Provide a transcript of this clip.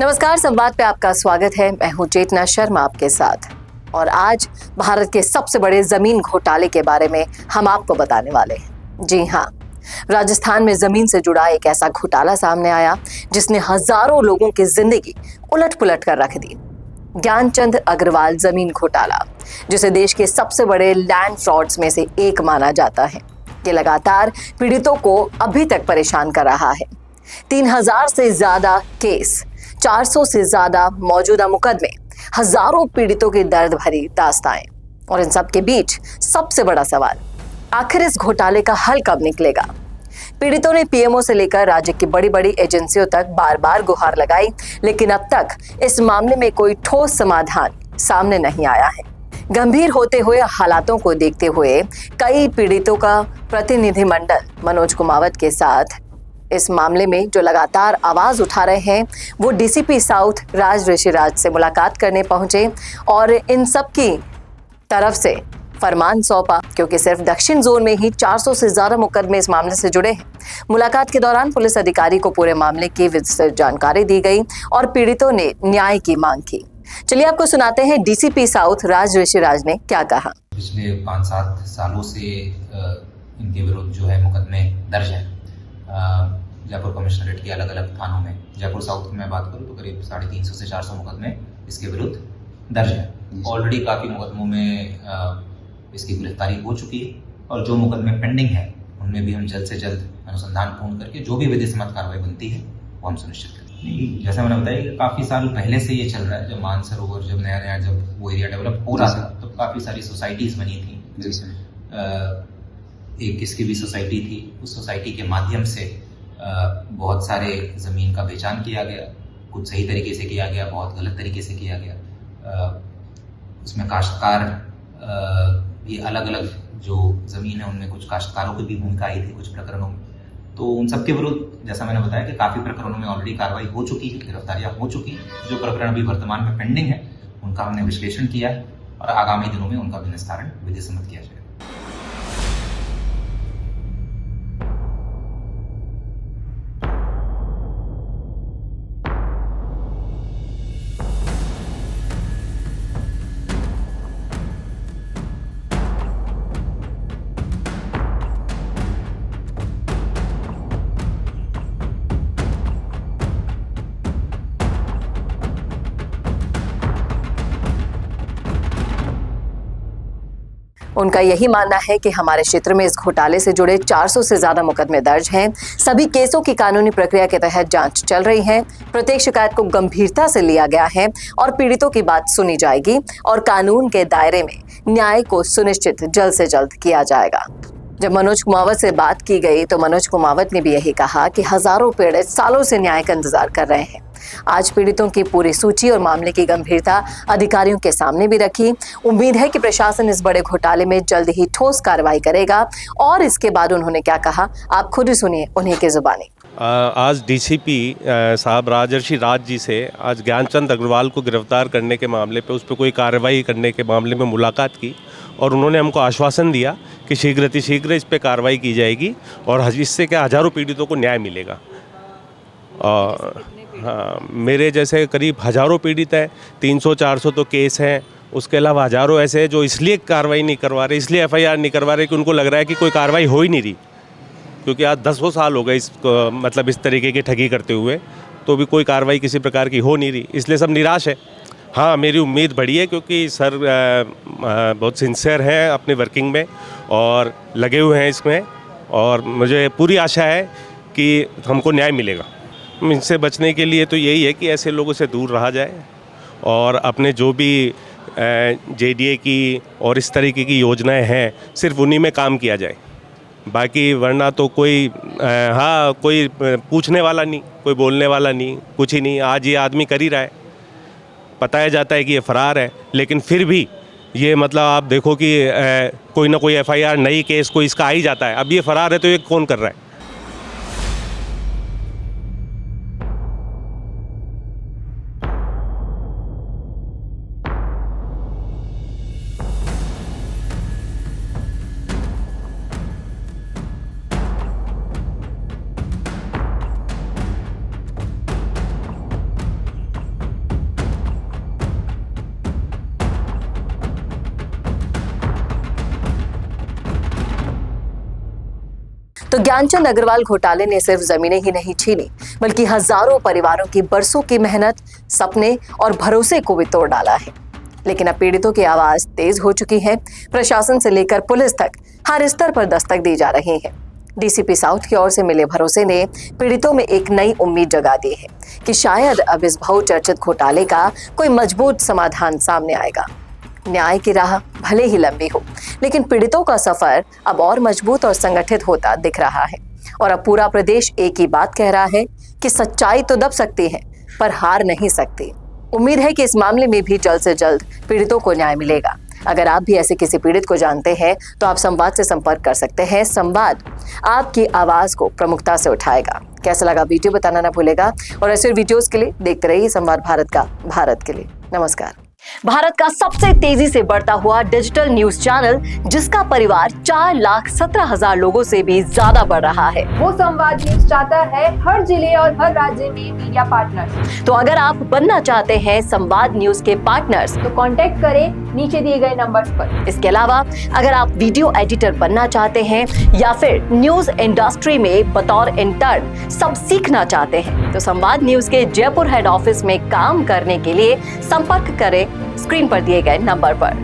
नमस्कार, संवाद पे आपका स्वागत है। मैं हूं चेतना शर्मा आपके साथ और आज भारत के सबसे बड़े जमीन घोटाले के बारे में हम आपको बताने वाले हैं। जी हां, राजस्थान में जमीन से जुड़ा एक ऐसा घोटाला सामने आया जिसने हजारों लोगों की जिंदगी उलट-पुलट कर रख दी। ज्ञानचंद अग्रवाल जमीन घोटाला, जिसे देश के सबसे बड़े लैंड फ्रॉड्स में से एक माना जाता है, ये लगातार पीड़ितों को अभी तक परेशान कर रहा है। 3000 से ज्यादा केस, 400 से ज्यादा मौजूदा मुकदमे, हजारों पीड़ितों की दर्द भरी दास्ताएं और इन सब के बीच सबसे बड़ा सवाल, आखिर इस घोटाले का हल कब निकलेगा? पीड़ितों ने पीएमओ से लेकर राज्य की बड़ी बड़ी एजेंसियों तक बार बार गुहार लगाई, लेकिन अब तक इस मामले में कोई ठोस समाधान सामने नहीं आया है। गंभीर होते हुए हालातों को देखते हुए कई पीड़ितों का प्रतिनिधिमंडल मनोज कुमावत के साथ इस मामले में जो लगातार आवाज उठा रहे हैं, वो डीसीपी साउथ राज ऋषिराज से मुलाकात करने पहुंचे और इन सब की तरफ से फरमान सौंपा, क्योंकि सिर्फ दक्षिण जोन में ही 400 से ज्यादा मुकदमे इस मामले से जुड़े हैं। मुलाकात के दौरान पुलिस अधिकारी को पूरे मामले की विस्तृत जानकारी दी गई और पीड़ितों ने न्याय की मांग की। चलिए आपको सुनाते हैं डीसीपी साउथ राज ऋषिराज ने क्या कहा। पिछले 5-7 सालों से इनके विरुद्ध जो है मुकदमे दर्ज है जयपुर कमिश्नरेट के अलग अलग थानों में। जयपुर साउथ की मैं बात करूं तो करीब 350 से 400 मुकदमे इसके विरुद्ध दर्ज है। ऑलरेडी काफ़ी मुकदमों में इसकी गिरफ्तारी हो चुकी है और जो मुकदमे पेंडिंग है उनमें भी हम जल्द से जल्द अनुसंधान पूर्ण करके जो भी विधिसम्मत कार्रवाई बनती है वो हम सुनिश्चित करेंगे। जैसा मैंने बताया कि काफ़ी साल पहले से ये चल रहा है। जब मानसरोवर जब नया जब वो एरिया डेवलप हो रहा था तो काफ़ी सारी सोसाइटीज़ बनी थी। एक किसकी भी सोसाइटी थी, उस सोसाइटी के माध्यम से बहुत सारे ज़मीन का बेचान किया गया। कुछ सही तरीके से किया गया, बहुत गलत तरीके से किया गया। उसमें काश्तकार भी अलग अलग जो ज़मीन है उनमें कुछ काश्तकारों की भी भूमिका आई थी कुछ प्रकरणों में। तो उन सब के विरुद्ध जैसा मैंने बताया कि काफ़ी प्रकरणों में ऑलरेडी कार्रवाई हो चुकी है, गिरफ्तारियाँ हो चुकी हैं। जो प्रकरण अभी वर्तमान में पेंडिंग है उनका हमने विश्लेषण किया है और आगामी दिनों में उनका भी निस्तारण विधिसम्मत किया जाएगा। उनका यही मानना है कि हमारे क्षेत्र में इस घोटाले से जुड़े 400 से ज्यादा मुकदमे दर्ज हैं। सभी केसों की कानूनी प्रक्रिया के तहत जांच चल रही है। प्रत्येक शिकायत को गंभीरता से लिया गया है और पीड़ितों की बात सुनी जाएगी और कानून के दायरे में न्याय को सुनिश्चित जल्द से जल्द किया जाएगा। जब मनोज कुमावत से बात की गई तो मनोज कुमावत ने भी यही कहा कि हजारों पीड़ित सालों से न्याय का इंतजार कर रहे हैं। आज पीड़ितों की पूरी सूची और मामले की गंभीरता अधिकारियों के सामने भी रखी। उम्मीद है कि प्रशासन इस बड़े घोटाले में जल्द ही ठोस कार्रवाई करेगा। और इसके बाद उन्होंने क्या कहा, आप खुद ही सुनिए उन्हीं की जुबानी। आज डीसीपी साहब राजर्षि राज जी से आज ज्ञानचंद अग्रवाल को गिरफ्तार करने के मामले पे उस पर कोई कार्रवाई करने के मामले में मुलाकात की और उन्होंने हमको आश्वासन दिया कि शीघ्र इस पर कार्रवाई की जाएगी और इससे क्या हजारों पीड़ितों को न्याय मिलेगा। और हाँ, मेरे जैसे करीब हजारों पीड़ित हैं, 300-400 तो केस हैं। उसके अलावा हजारों ऐसे हैं जो इसलिए कार्रवाई नहीं करवा रहे, इसलिए एफआईआर नहीं करवा रहे कि उनको लग रहा है कि कोई कार्रवाई हो ही नहीं रही, क्योंकि आज 10 साल हो गए इस तरीके की ठगी करते हुए, तो भी कोई कार्रवाई किसी प्रकार की हो नहीं रही, इसलिए सब निराश है। हाँ, मेरी उम्मीद बढ़ी है क्योंकि सर बहुत सिंसियर हैं अपने वर्किंग में और लगे हुए हैं इसमें, और मुझे पूरी आशा है कि हमको न्याय मिलेगा। इनसे बचने के लिए तो यही है कि ऐसे लोगों से दूर रहा जाए और अपने जो भी जेडीए की और इस तरीके की योजनाएं हैं सिर्फ उन्हीं में काम किया जाए। बाकी वरना तो कोई कोई पूछने वाला नहीं, कोई बोलने वाला नहीं, कुछ ही नहीं। आज ये आदमी कर ही रहा है, बताया जाता है कि ये फरार है, लेकिन फिर भी ये मतलब आप देखो कि कोई ना कोई एफआईआर नई केस कोई इसका आ ही जाता है। अब ये फरार है तो ये कौन कर रहा है? तो ज्ञानचंद अग्रवाल घोटाले ने सिर्फ जमीनें ही नहीं छीनी, बल्कि हजारों परिवारों की बरसों की मेहनत, सपने और भरोसे को भी तोड़ डाला है। लेकिन अब पीड़ितों की आवाज तेज हो चुकी है। प्रशासन से लेकर पुलिस तक हर स्तर पर दस्तक दी जा रही है। डीसीपी साउथ की ओर से मिले भरोसे ने पीड़ितों में एक नई उम्मीद जगा दी है कि शायद अब इस बहुचर्चित घोटाले का कोई मजबूत समाधान सामने आएगा। न्याय की राह भले ही लंबी हो, लेकिन पीड़ितों का सफर अब और मजबूत और संगठित होता दिख रहा है। और अब पूरा प्रदेश एक ही बात कह रहा है कि सच्चाई तो दब सकती है, पर हार नहीं सकती। उम्मीद है कि इस मामले में भी जल्द से जल्द पीड़ितों को न्याय मिलेगा। अगर आप भी ऐसे किसी पीड़ित को जानते हैं तो आप संवाद से संपर्क कर सकते हैं। संवाद आपकी आवाज को प्रमुखता से उठाएगा। कैसा लगा वीडियो बताना ना भूलेगा, और ऐसे वीडियोस के लिए देखते रहिए संवाद भारत का, भारत के लिए। नमस्कार। भारत का सबसे तेजी से बढ़ता हुआ डिजिटल न्यूज चैनल, जिसका परिवार 4,17,000 लोगों से भी ज्यादा बढ़ रहा है, वो संवाद न्यूज चाहता है हर जिले और हर राज्य में मीडिया पार्टनर्स। तो अगर आप बनना चाहते हैं संवाद न्यूज के पार्टनर्स, तो कांटेक्ट करें नीचे दिए गए नंबर्स पर। इसके अलावा अगर आप वीडियो एडिटर बनना चाहते हैं या फिर न्यूज इंडस्ट्री में बतौर इंटर्न सब सीखना चाहते हैं, तो संवाद न्यूज के जयपुर हेड ऑफिस में काम करने के लिए संपर्क करें स्क्रीन पर दिए गए नंबर पर।